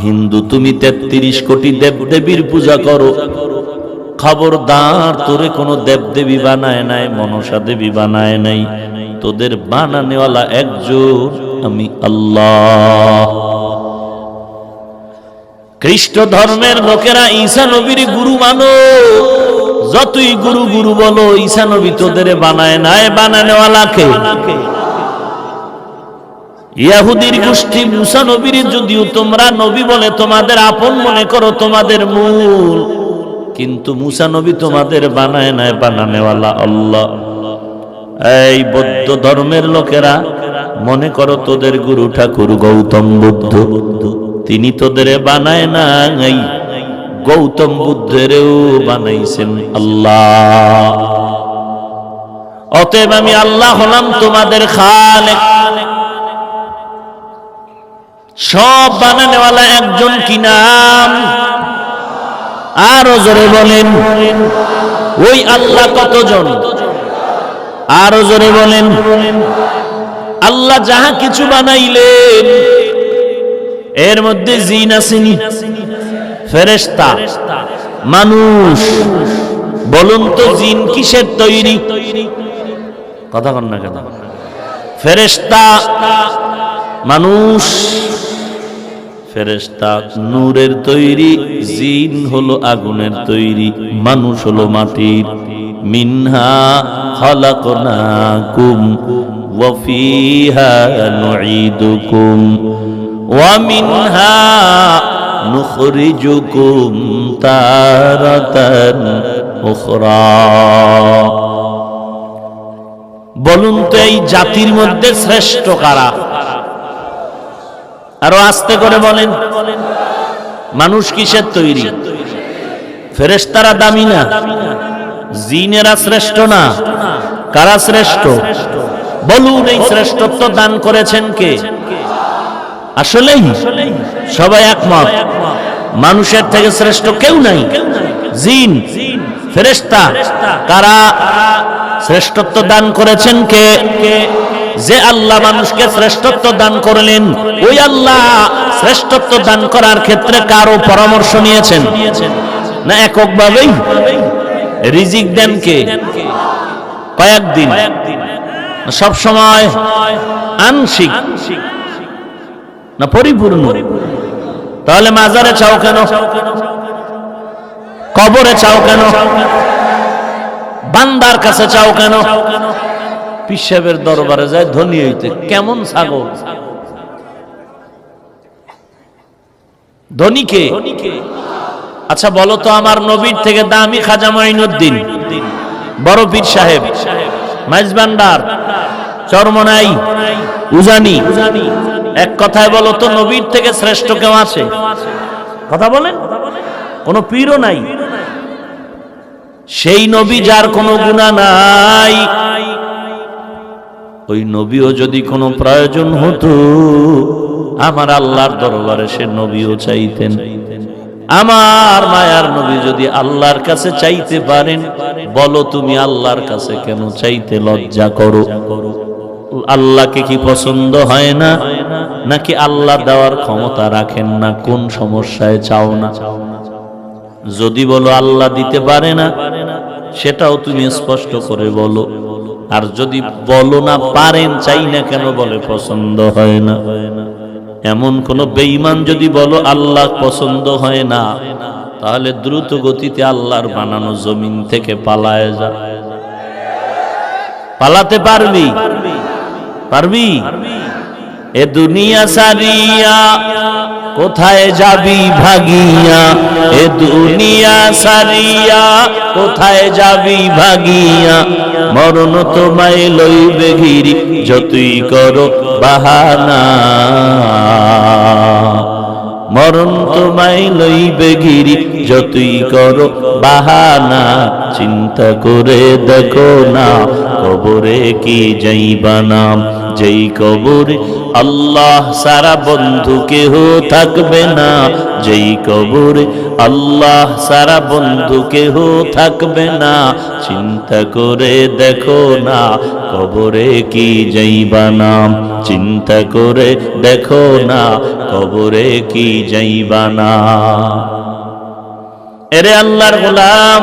হিন্দু তুমি 33 কোটি দেবদেবীর পূজা করো, খবরদার তোরে কোনো দেবদেবী বানায় নাই, মনসা দেবী বানায় নাই, তোদের বানানেওয়ালা একজন আমি আল্লাহ। খ্রিস্ট ধর্মের লোকেরা ঈসা নবীর গুরু মানো, যতই গুরু গুরু বলো, ঈসা নবী তোদের বানায় নাই, বানানেওয়ালাকে। ইহুদির গোষ্ঠী মুসা নবীর যদিও তোমরা নবী বলে তোমাদের আপন মনে করো, তোমাদের মূল, কিন্তু মুসা নবী তোমাদের বানায় নাই, বানানেওয়ালা আল্লাহ। এই বৌদ্ধ ধর্মের লোকেরা মনে করো তোদের গুরু ঠাকুর গৌতম বুদ্ধ, তিনি তোদের বানায় নাই, গৌতম বুদ্ধেরও বানাইছেন আল্লাহ। অতএব আমি আল্লাহ হলাম তোমাদের খালেক। সব বানানেওয়ালা একজন, কি নাম? আরো জোরে বলেন, ওই আল্লাহ কতজন? আরো জোরে বলেন। আল্লাহ যাহা কিছু বানাইলেন এর মধ্যে জিন আসেনি, ফেরেশতা, মানুষ। বলুন তো জিন কিসের তৈরি? কথা কন না কেন? ফেরেশতা, মানুষ। ফেরেশতা নূরের তৈরি, জিন হলো আগুনের তৈরি, মানুষ হলো মাটির। মিনহা খালাকনাকুম ওয়া ফিহা নুঈদুকুম ওয়া মিনহা নুখরিজুকুম তারাতান উখরা। বলুন তো এই জাতির মধ্যে শ্রেষ্ঠ কারা? আরো আস্তে করে বলেন। মানুষ কিসের তৈরি? ফেরেশতারা দামি না? জিনেরা শ্রেষ্ঠ না? কারা শ্রেষ্ঠ? বলুন এই শ্রেষ্ঠত্ব দান করেছেন কে? আসলেই সবাই একমত, মানুষের থেকে শ্রেষ্ঠ কেউ নাই। জিন, ফেরেশতা, কারা শ্রেষ্ঠত্ব দান করেছেন কে? যে আল্লাহ মানুষকে শ্রেষ্ঠত্ব দান করলেন, ওই আল্লাহ শ্রেষ্ঠত্ব দান করার ক্ষেত্রে কারো পরামর্শ নিয়েছেন না এককভাবেই? রিজিক দেন কে? কয়েকদিন, সব সময় আংশিক না পরিপূর্ণ? তাহলে মাজারে চাও কেন? কবরে চাও কেন? বান্দার কাছে চাও কেন? পীর সাহেবের দরবারে যায় ধনী হইতে, কেমন ছাগল? ধনী কে? আচ্ছা বলো তো, আমার নবীর থেকে দামি খাজা মাইনুদ্দিন, বড় পীর সাহেব, মাইজবান্ডার, চরমনাই, উজানি, এক কথায় বলো তো নবীর থেকে শ্রেষ্ঠ কেউ আছে? কথা বলেন। কোন পীরও নাই। সেই নবী যার কোনো গুনাহ নাই, ওই নবীও যদি কোনো প্রয়োজন হতো আমার আল্লাহর দরবারে সে নবীও চাইতেন। আমার মায়ার নবী যদি আল্লাহর কাছে চাইতে পারেন, বলো তুমি আল্লাহর কাছে কেন চাইতে লজ্জা করো? আল্লাহকে কি পছন্দ হয় না, নাকি আল্লাহ দেওয়ার ক্ষমতা রাখেন না? কোন সমস্যায় চাও না? যদি বলো আল্লাহ দিতে পারে না, সেটাও তুমি স্পষ্ট করে বলো। আর যদি বলো না পারেন, চাই না কেন, বলে পছন্দ হয় না। এমন কোন বেঈমান যদি বলো আল্লাহ পছন্দ হয় না, তাহলে দ্রুত গতিতে আল্লাহর বানানো জমিন থেকে পালায় যা। পালাতে পারবি? পারবি? এ দুনিয়া সারিয়া কোথায় যাবি ভাগিয়া? এ দুনিয়া সারিয়া কোথায় যাবি ভাগিয়া? মরণ তোমায় লইবে ঘিরি যতই করো বাহানা। মরণ তোমায় লইবে ঘিরি যতই করো বাহানা। চিন্তা করে দেখো না কবরে কি যাইবা না, যেই কবরে আল্লাহ সারা বন্ধু কেহ থাকবে না যেই কবরে, আল্লাহ সারা বন্ধু কেহ থাকবে না। চিন্তা করে দেখো না কবরে কি যাইবা না, চিন্তা করে দেখো না কবরে কি যাইবা না। এরে আল্লাহর গোলাম,